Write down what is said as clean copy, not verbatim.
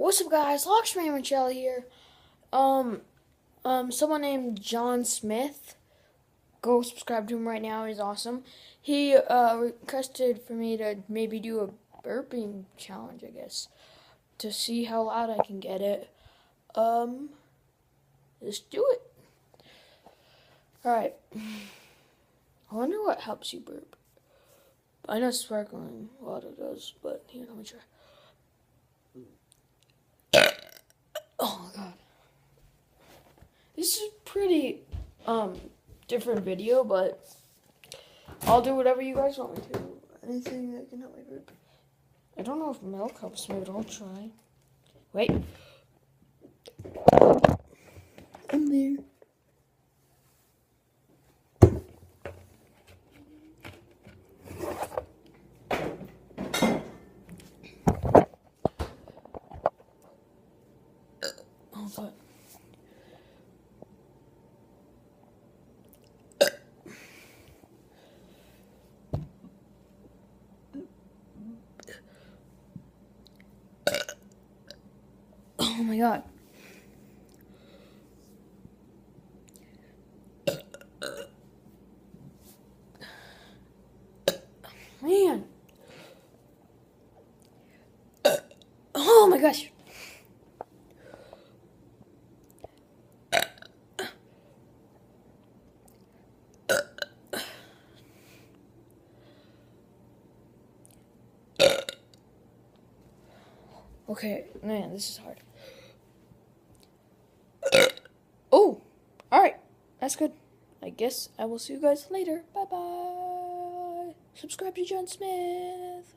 What's up, guys? Lakshmi Michelle here. Someone named John Smith. Go subscribe to him right now. He's awesome. He requested for me to maybe do a burping challenge, I guess, to see how loud I can get it. Let's do it. All right. I wonder what helps you burp. I know sparkling water does, but here, let me try. Oh my god. This is a pretty different video, but I'll do whatever you guys want me to. Anything that can help me burp. I don't know if milk helps me, but I'll try. Wait. I'm there. Oh god. Oh my god. Man. Oh my gosh. Okay, man, this is hard. Oh, alright. That's good. I guess I will see you guys later. Bye-bye. Subscribe to John Smith.